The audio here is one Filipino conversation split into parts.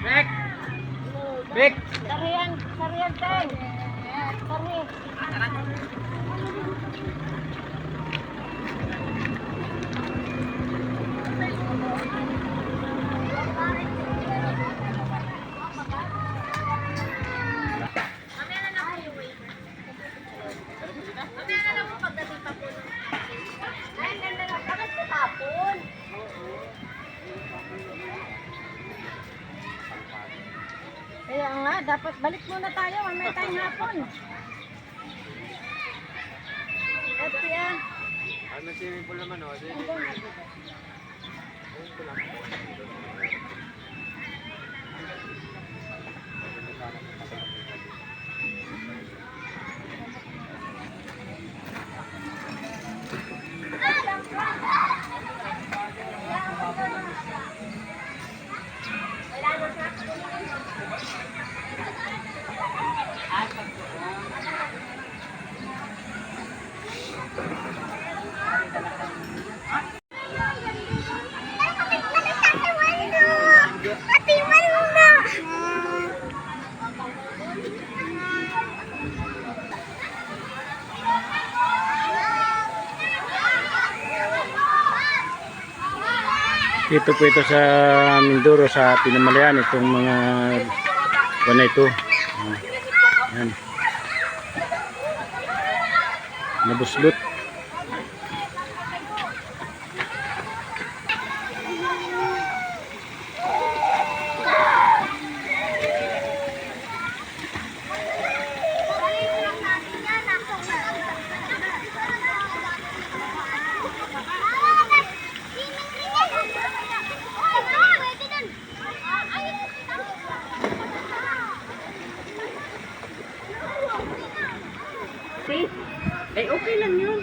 Bek! Bek! Sarihan, sarihan, Teng. Sari. Kaya nga, dapat balik muna tayo. May tayong hapon. At yan. Ano swimming pool naman o? Ito po ito sa Mindoro, sa Pinamalayan, itong mga na ito. Yan. Nabuslot. Eh, okay lang yun.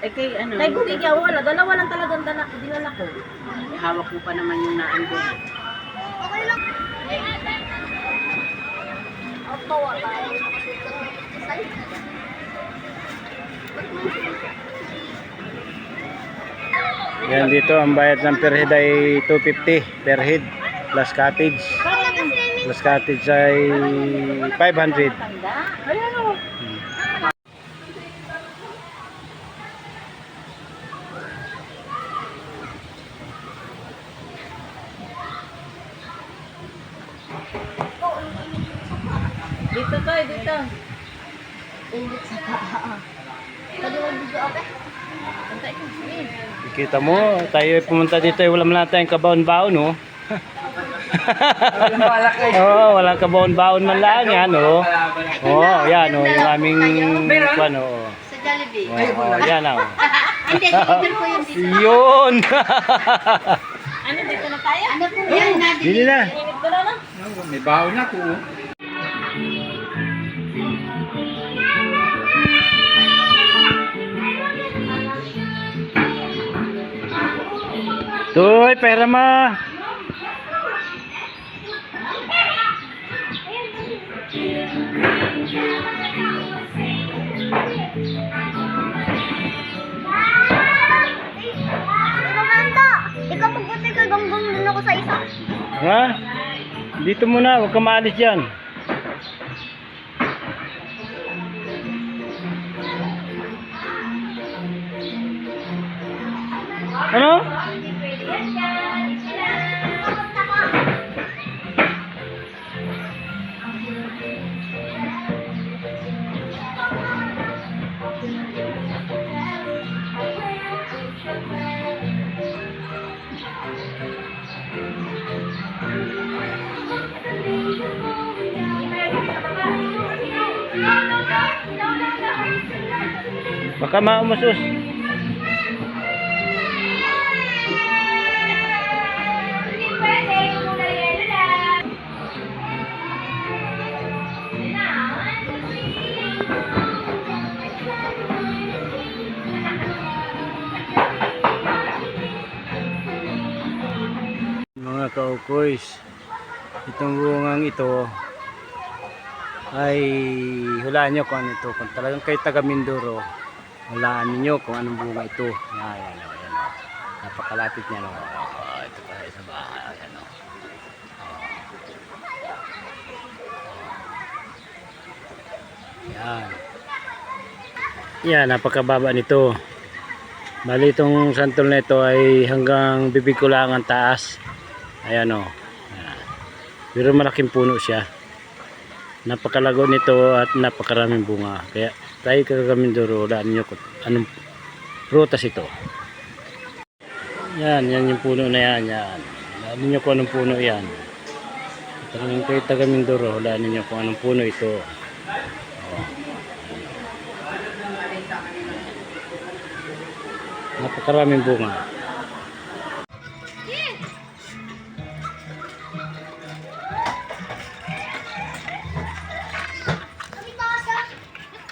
Eh, kay ano? Kay Gugi, wala. Dalawa lang talagang dinala ko. Hawak ko pa naman yung naandun. Okay lang. Opo, wala. Yan, dito ang bayad ng per head ay 250 per head plus cottage. Plus cottage ay 500. Ayan o. Dito tayo, dito. Init sa paa. Pwede mo dito, okay? Antay ko. Kita mo, tayo pumunta dito ay wala man tayong kabaon-baon, no? Oo, walang kabaon-baon man lang yan, no? Oo, yan, no? Yung aming ano. Sa Jollibee. Oo, yan, no? Hindi, dito po yung dito. Yun! Ano, dito na tayo? Ano po yan? Dili na. Init ko na lang. May baon na ko. Toy, pera ma. Ikaw magbuti ka, ganggang muna ako sa isa. Ha? Dito muna, huwag ka maalis dyan. Ano? Baka maumasos. Mga kaukoys, itong bungang ito ay hulaan nyo kung ano ito. Kung talagang kayo taga Mindoro, hulaan niyo kung anong bunga ito. Yan, yan. Napakalapit niya. Ito pa sa bahay. Yan, napakababa nito. Bali itong santol na ito ay hanggang bibig ko lang ang taas. Ayan o. Yan. Pero malaking puno siya. Napakalago nito at napakaraming bunga. Kaya tayo Taga-Mindoro, daan nyo kung anong prutas ito. Yan yung puno na yan. Yan. Daan nyo kung anong puno yan. Talagang kayo Taga-Mindoro, daan nyo kung anong puno ito. Napakaraming bunga.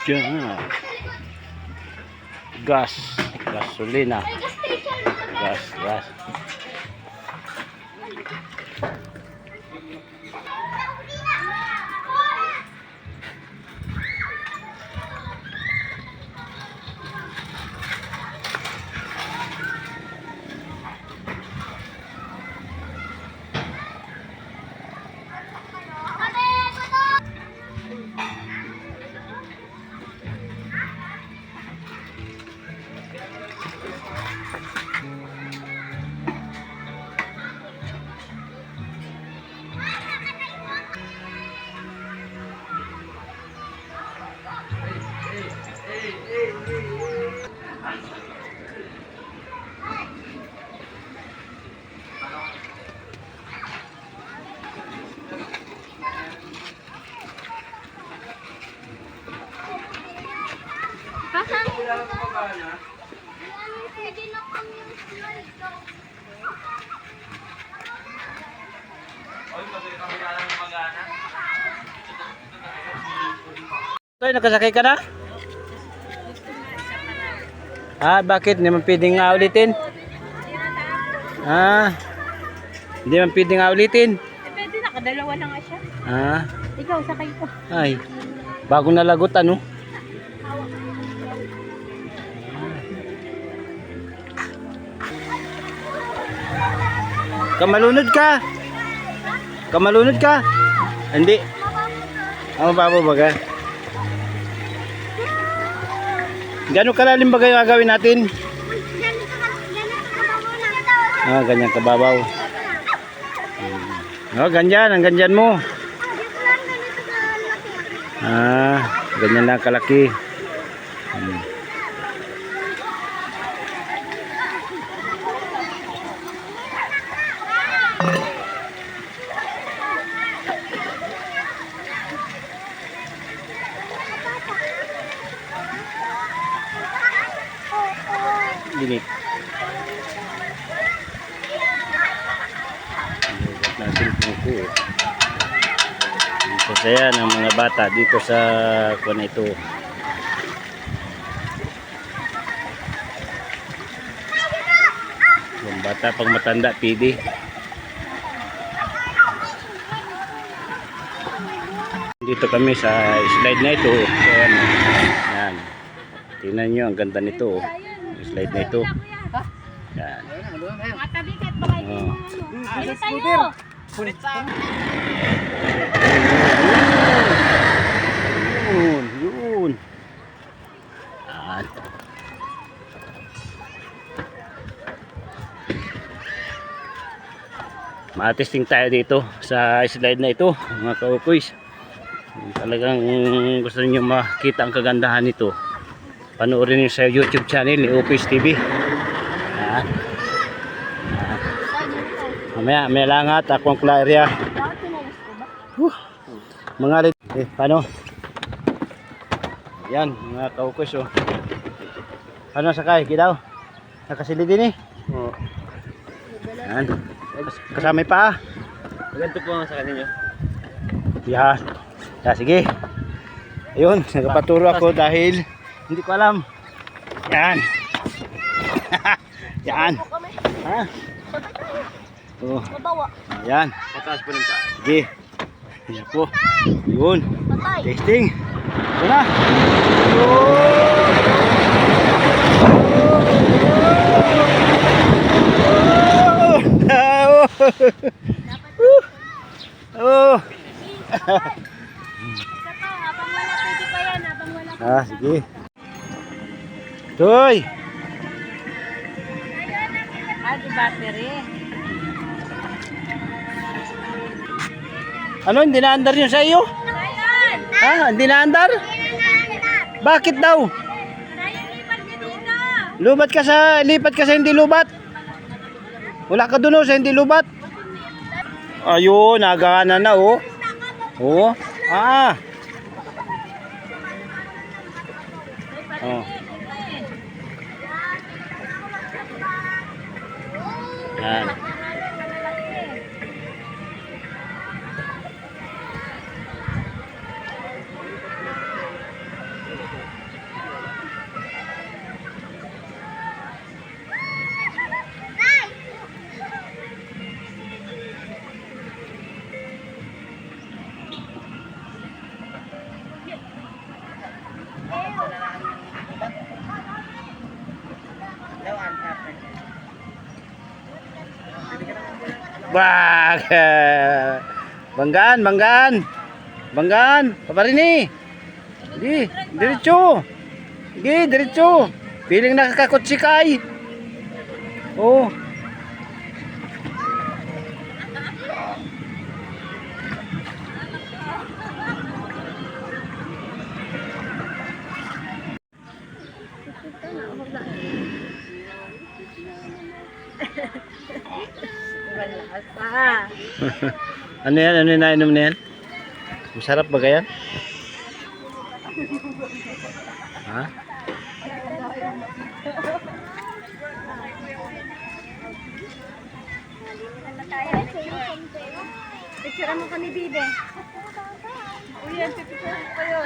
Diyan. Gasolina. Gas. Toy, nakasakay ka na? Bakit? Hindi man pwedeng ulitin? Hindi man pwedeng ulitin? Pwede na, kadalawa na nga siya. Ikaw, sakay ko. Ay, bagong nalagot ano? Kamalunod ka? Kamalunod ka? Hindi. Ang babo baga. Gano'ng kalalim ba kayo gagawin natin? Ganyan kababaw. Ganyan, ang ganyan mo. Ganyan lang kalaki. Ginit. Dito sa yan ang mga bata dito sa kuwan ito. Yung bata pag matanda pidi. Dito kami sa slide na ito. Ayan. Yan. Tingnan nyo ang ganda nito. Slide na ito. Yan. Matabigat ba kayo? Dito tayo. Yun. Yan. Ma-testing tayo dito sa slide na ito, mga kaukoys. Talagang gusto niyo makita ang kagandahan nito, panoorin niyo sa YouTube channel ni Opis TV. Mamaya may langat akong area. Mga paano? Yan mga kaukoys oh. Paano sakay? Kidaw? Nakasilid din eh. Oo. Yan. Kasama pa. Ganito po ang sa kanila. Yan. Sige. Ayun, nagpaturo ako dahil hindi ko alam. Yan. Yan. Ha? Oh. Yan. Pataas po ng pa. Sige. Yan po. Yun. Testing. Ito na. Habang wala pwede pa yan, habang Ah, sige. Toy! Di battery. Ano, hindi na-andar yun sa iyo? Ha? Hindi na-andar? Bakit daw? Lipat ka sa hindi lubat. Wala ka dun sa hindi lubat. Ayun, nagana na oh. Oh. Ah. Oh. Yan. Bag. Banggaan. Paparini. Di, diretso. Di, diretso. Piling nakakakotsi ka ay. Oh. Ano yan? Ano yung nainom na yan? Masarap ba kaya? Ha? Picture mo ka ni Bibe. Uy, picture ko kayo.